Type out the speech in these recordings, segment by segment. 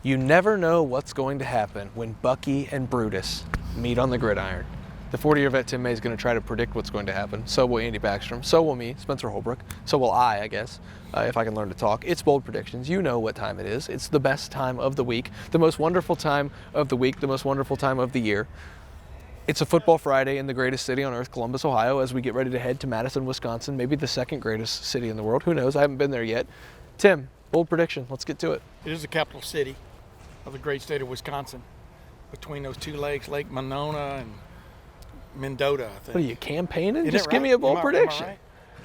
You never know what's going to happen when Bucky and Brutus meet on the gridiron. The 40-year vet Tim May is going to try to predict what's going to happen. So will Andy Backstrom. So will me, Spencer Holbrook. So will I guess, if I can learn to talk. It's Bold Predictions. You know what time it is. It's the best time of the week, the most wonderful time of the week, the most wonderful time of the year. It's a football Friday in the greatest city on earth, Columbus, Ohio, as we get ready to head to Madison, Wisconsin, maybe the second greatest city in the world. Who knows? I haven't been there yet. Tim, bold prediction. Let's get to it. It is the capital city of the great state of Wisconsin. Between those two lakes, Lake Monona and Mendota, I think. What are you, campaigning? Isn't Just it give right? me a bold Am I prediction.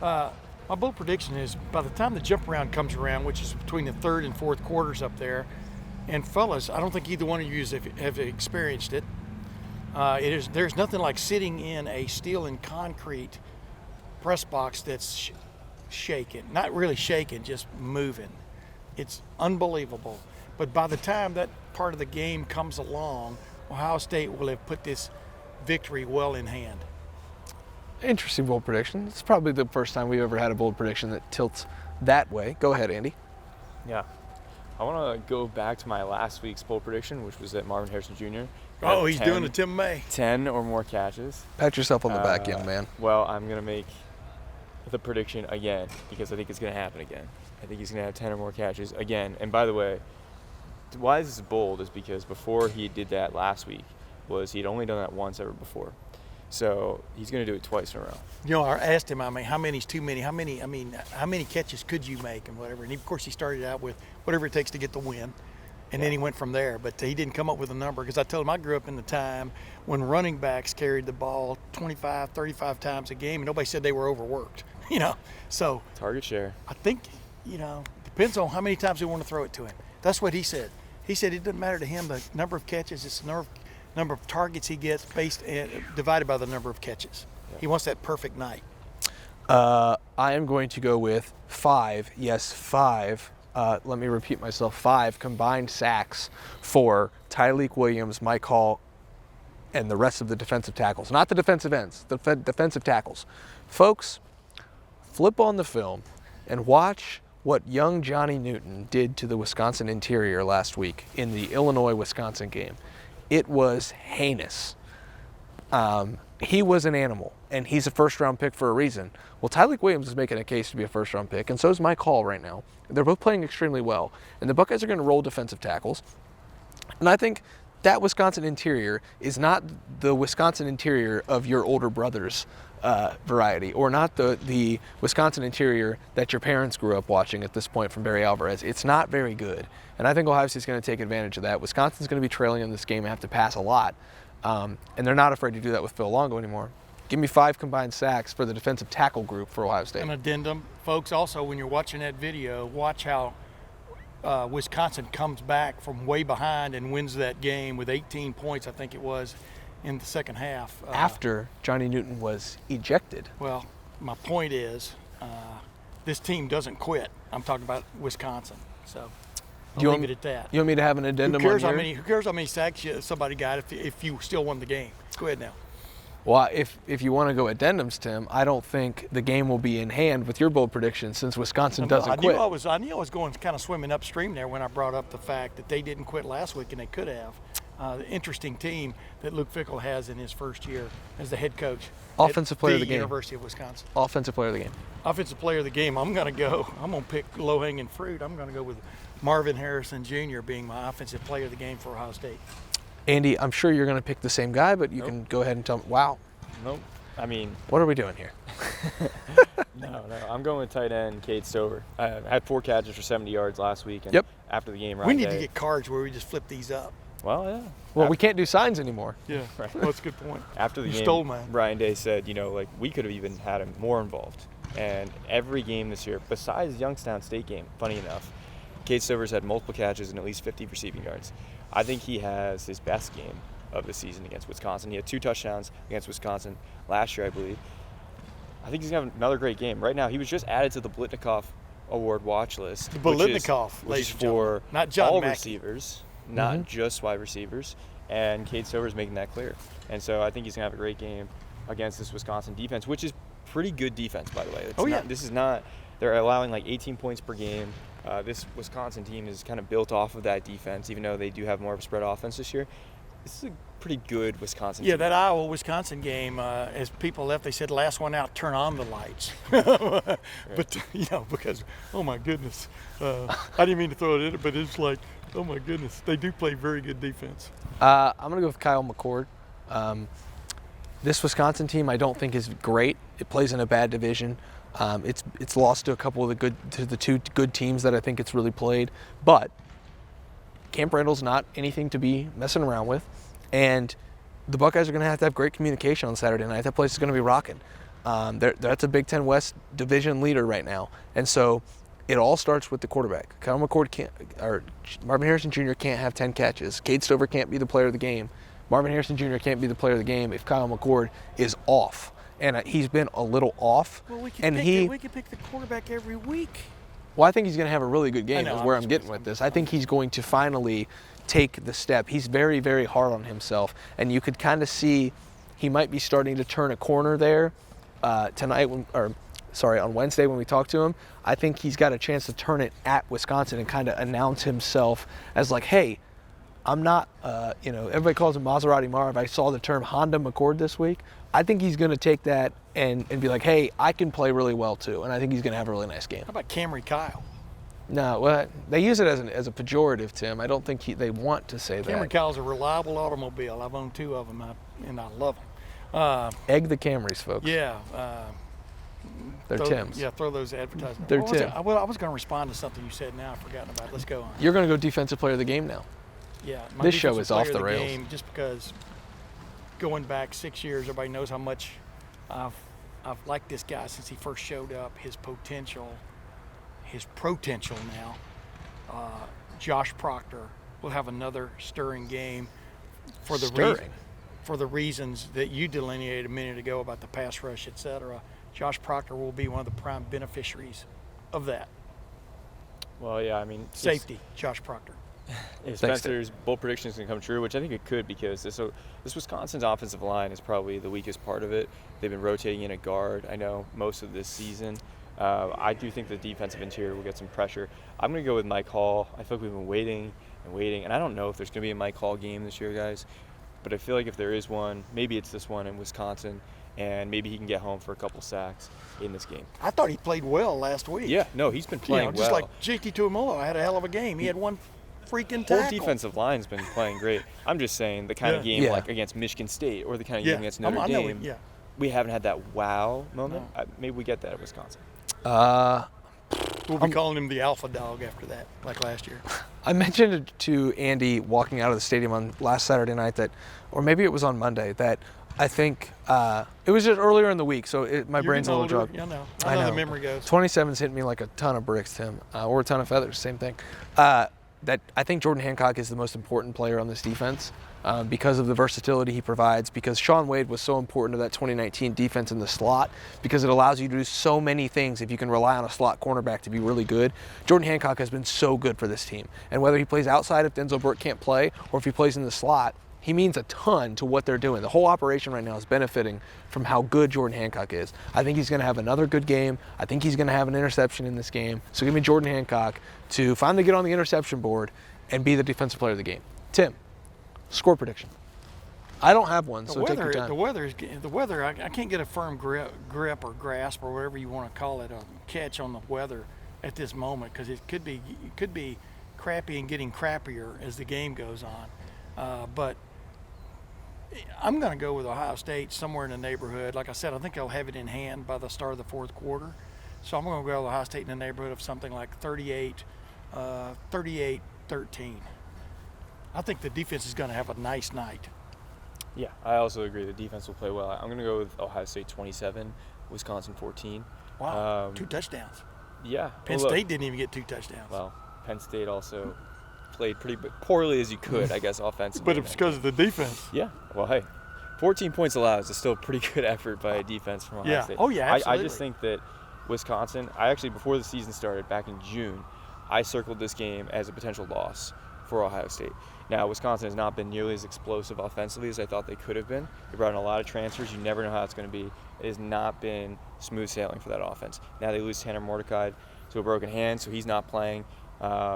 right? My bold prediction is by the time the jump around comes around, which is between the third and fourth quarters up there, and fellas, I don't think either one of you have experienced it. There's nothing like sitting in a steel and concrete press box that's shaking. Not really shaking, just moving. It's unbelievable. But by the time that part of the game comes along, Ohio State will have put this victory well in hand. Interesting bold prediction. It's probably the first time we've ever had a bold prediction that tilts that way. Go ahead, Andy. Yeah. I want to go back to my last week's bold prediction, which was that Marvin Harrison Jr. Oh, he's doing the Tim May. 10 or more catches. Pat yourself on the back, young man. Well, I'm going to make the prediction again because I think it's going to happen again. I think he's going to have 10 or more catches again. And by the way, why this is bold is because before he did that last week he'd only done that once ever before. So he's going to do it twice in a row. You know, I asked him, how many's too many? How many catches could you make and whatever? And of course, he started out with whatever it takes to get the win. And then he went from there. But he didn't come up with a number because I told him I grew up in the time when running backs carried the ball 25, 35 times a game and nobody said they were overworked, So target share. I think, depends on how many times they want to throw it to him. That's what he said. He said it doesn't matter to him the number of catches, it's the number of targets he gets divided by the number of catches. Yeah. He wants that perfect night. I am going to go with 5. Yes, 5. Let me repeat myself. 5 combined sacks for Tyleik Williams, Mike Hall, and the rest of the defensive tackles. Not the defensive ends, the defensive tackles. Folks, flip on the film and watch what young Johnny Newton did to the Wisconsin interior last week in the Illinois-Wisconsin game. It was heinous. He was an animal, and he's a first-round pick for a reason. Well, Tyleik Williams is making a case to be a first-round pick, and so is Mike Hall right now. They're both playing extremely well, and the Buckeyes are going to roll defensive tackles. And I think that Wisconsin interior is not the Wisconsin interior of your older brother's variety, or not the Wisconsin interior that your parents grew up watching at this point from Barry Alvarez. It's not very good, and I think Ohio State's going to take advantage of that. Wisconsin's going to be trailing in this game and have to pass a lot, and they're not afraid to do that with Phil Longo anymore. Give me 5 combined sacks for the defensive tackle group for Ohio State. An addendum, folks, also when you're watching that video, watch how Wisconsin comes back from way behind and wins that game with 18 points, I think it was, in the second half. After Johnny Newton was ejected. Well, my point is this team doesn't quit. I'm talking about Wisconsin. So I'll leave it at that. You want me to have an addendum Who cares on who cares how many sacks somebody got if you still won the game? Go ahead now. Well, if you want to go addendums, Tim, I don't think the game will be in hand with your bold prediction since Wisconsin doesn't quit. I knew I was going kind of swimming upstream there when I brought up the fact that they didn't quit last week and they could have. The interesting team that Luke Fickell has in his first year as the head coach. Offensive player of the game. University of Wisconsin. Offensive player of the game. Offensive player of the game. I'm going to pick low-hanging fruit. I'm going to go with Marvin Harrison Jr. being my offensive player of the game for Ohio State. Andy, I'm sure you're going to pick the same guy, but you can go ahead and tell me. Wow. Nope. I mean, what are we doing here? No. I'm going with tight end Cade Stover. I had 4 catches for 70 yards last week. And after the game, we need to get cards where we just flip these up. Well, yeah. Well, we can't do signs anymore. Yeah, right. Well, that's a good point. After the game, stole mine. Ryan Day said, we could have even had him more involved. And every game this year, besides Youngstown State game, funny enough, Cade Stover's had multiple catches and at least 50 receiving yards. I think he has his best game of the season against Wisconsin. He had 2 touchdowns against Wisconsin last year, I believe. I think he's going to have another great game. Right now, he was just added to the Blitnikoff Award watch list. The Blitnikoff, which is for not John all Mackey. receivers, not just wide receivers. And Cade Stover's making that clear. And so I think he's going to have a great game against this Wisconsin defense, which is pretty good defense, by the way. This is not, they're allowing like 18 points per game. This Wisconsin team is kind of built off of that defense, even though they do have more of a spread offense this year. This is a pretty good Wisconsin team. That Iowa-Wisconsin game, as people left, they said, last one out, turn on the lights. But, because, oh, my goodness. I didn't mean to throw it in, but it's like, oh, my goodness. They do play very good defense. I'm going to go with Kyle McCord. This Wisconsin team I don't think is great. It plays in a bad division. It's lost to the two good teams that I think it's really played. But Camp Randall's not anything to be messing around with. And the Buckeyes are going to have great communication on Saturday night. That place is going to be rocking. That's a Big Ten West division leader right now. And so it all starts with the quarterback. Kyle McCord Marvin Harrison Jr. can't have 10 catches. Cade Stover can't be the player of the game. Marvin Harrison Jr. can't be the player of the game if Kyle McCord is off. And he's been a little off. Well, we can pick the quarterback every week. Well, I think he's going to have a really good game is where I'm getting with this. I think he's going to finally take the step. He's very, very hard on himself. And you could kind of see he might be starting to turn a corner there tonight, on Wednesday when we talked to him. I think he's got a chance to turn it at Wisconsin and kind of announce himself as like, hey, I'm not, everybody calls him Maserati Marv. I saw the term Honda McCord this week. I think he's going to take that and be like, hey, I can play really well too. And I think he's going to have a really nice game. How about Camry Kyle? No, well, they use it as a pejorative, Tim. I don't think they want to say that. Camry Kyle's a reliable automobile. I've owned 2 of them, and I love them. Egg the Camrys, folks. Yeah. They're Tim's. Yeah, throw those advertisements. They're Tim. I was going to respond to something you said now. I've forgotten about it. Let's go on. You're going to go defensive player of the game now. Yeah. This show is off the rails. Game, just because going back 6 years, everybody knows how much I've liked this guy since he first showed up. His potential now. Josh Proctor will have another stirring game for the reasons that you delineated a minute ago about the pass rush, etc. Josh Proctor will be one of the prime beneficiaries of that. Well, yeah, I mean, safety, Josh Proctor. If Spencer's bold predictions can come true, which I think it could, because this Wisconsin's offensive line is probably the weakest part of it. They've been rotating in a guard, I know, most of this season. I do think the defensive interior will get some pressure. I'm going to go with Mike Hall. I feel like we've been waiting, and I don't know if there's going to be a Mike Hall game this year, guys, but I feel like if there is one, maybe it's this one in Wisconsin, and maybe he can get home for a couple sacks in this game. I thought he played well last week. Yeah, no, he's been playing just well. Just like JT Tuimoloau had a hell of a game. He had one freaking tackle. Whole defensive line's been playing great. I'm just saying the kind of game like against Michigan State or the kind of game against Notre Dame, we haven't had that wow moment. No. Maybe we get that at Wisconsin. We'll be calling him the alpha dog after that, like last year. I mentioned it to Andy walking out of the stadium on last Saturday night or maybe it was on Monday, that I think it was just earlier in the week, so my brain's a little drugged. I know how the memory goes. 27's hit me like a ton of bricks, Tim, or a ton of feathers, same thing. That I think Jordan Hancock is the most important player on this defense because of the versatility he provides, because Shaun Wade was so important to that 2019 defense in the slot, because it allows you to do so many things if you can rely on a slot cornerback to be really good. Jordan Hancock has been so good for this team. And whether he plays outside if Denzel Burke can't play or if he plays in the slot, he means a ton to what they're doing. The whole operation right now is benefiting from how good Jordan Hancock is. I think he's going to have another good game. I think he's going to have an interception in this game. So give me Jordan Hancock to finally get on the interception board and be the defensive player of the game. Tim, score prediction. I don't have one, so take your time. The weather. I can't get a firm grip or grasp or whatever you want to call it, a catch on the weather at this moment, because it could be crappy and getting crappier as the game goes on. But I'm going to go with Ohio State somewhere in the neighborhood. Like I said, I think they'll have it in hand by the start of the fourth quarter. So I'm going to go with Ohio State in the neighborhood of something like 38-13. I think the defense is going to have a nice night. Yeah, I also agree. The defense will play well. I'm going to go with Ohio State 27, Wisconsin 14. Wow, 2 touchdowns. Yeah. Penn State didn't even get 2 touchdowns. Well, Penn State also played pretty poorly as you could, I guess, offensively. But it's because of the defense. Yeah. Well, hey, 14 points allowed is still a pretty good effort by a defense from Ohio State. Oh, yeah, absolutely. I just think that Wisconsin, before the season started back in June, I circled this game as a potential loss for Ohio State. Now, Wisconsin has not been nearly as explosive offensively as I thought they could have been. They brought in a lot of transfers. You never know how it's going to be. It has not been smooth sailing for that offense. Now they lose Tanner Mordecai. to a broken hand, so he's not playing.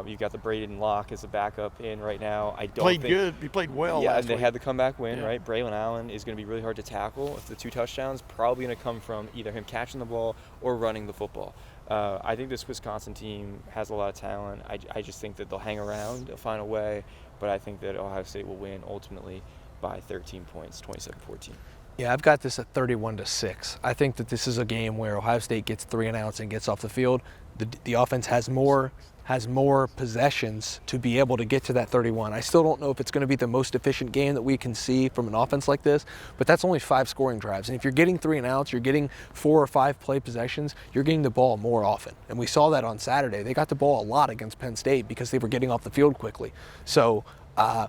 You've got the Braden Locke as a backup in right now. I don't Played think, good. He played well Yeah, last and they week. had the comeback win, Yeah. right? Braylon Allen is going to be really hard to tackle. If the 2 touchdowns, probably going to come from either him catching the ball or running the football. I think this Wisconsin team has a lot of talent. I just think that they'll hang around, they'll find a way, but I think that Ohio State will win ultimately by 13 points, 27-14. Yeah, I've got this at 31-6. I think that this is a game where Ohio State gets 3 and outs and gets off the field. The offense has more possessions to be able to get to that 31. I still don't know if it's going to be the most efficient game that we can see from an offense like this, but that's only 5 scoring drives. And if you're getting 3 and outs, you're getting 4 or 5 play possessions, you're getting the ball more often. And we saw that on Saturday. They got the ball a lot against Penn State because they were getting off the field quickly. So I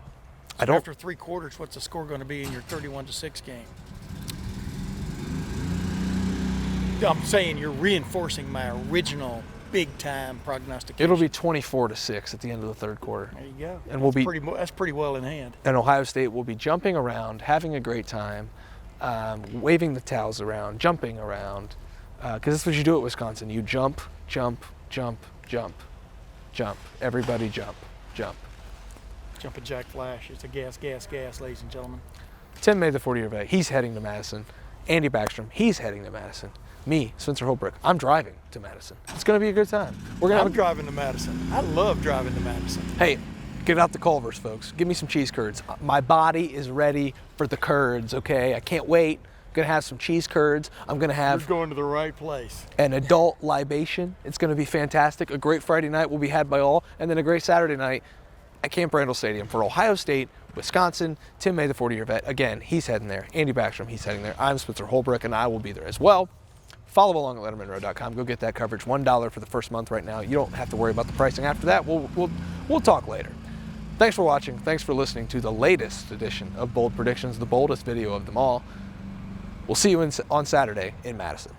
don't. After 3 quarters, what's the score going to be in your 31-6 game? I'm saying you're reinforcing my original big-time prognostication. It'll be 24-6 at the end of the 3rd quarter. There you go. And we'll be that's pretty well in hand. and Ohio State will be jumping around, having a great time, waving the towels around, jumping around, because that's what you do at Wisconsin. You jump, jump, jump, jump, jump. Everybody jump, jump. Jumping Jack Flash. It's a gas, gas, gas, ladies and gentlemen. Tim May, the 40-year vet, he's heading to Madison. Andy Backstrom, he's heading to Madison. Me, Spencer Holbrook, I'm driving to Madison. It's going to be a good time. I'm driving to Madison. I love driving to Madison. Hey, get out the Culvers, folks. Give me some cheese curds. My body is ready for the curds, okay? I can't wait. I'm going to have some cheese curds. I'm going to have You're going to the right place. an adult libation. It's going to be fantastic. A great Friday night will be had by all, and then a great Saturday night at Camp Randall Stadium for Ohio State, Wisconsin. Tim May, the 40-year vet, again, he's heading there. Andy Backstrom, he's heading there. I'm Spencer Holbrook, and I will be there as well. Follow along at lettermenrow.com. Go get that coverage. $1 for the first month right now. You don't have to worry about the pricing after that. We'll talk later. Thanks for watching. Thanks for listening to the latest edition of Bold Predictions, the boldest video of them all. We'll see you on Saturday in Madison.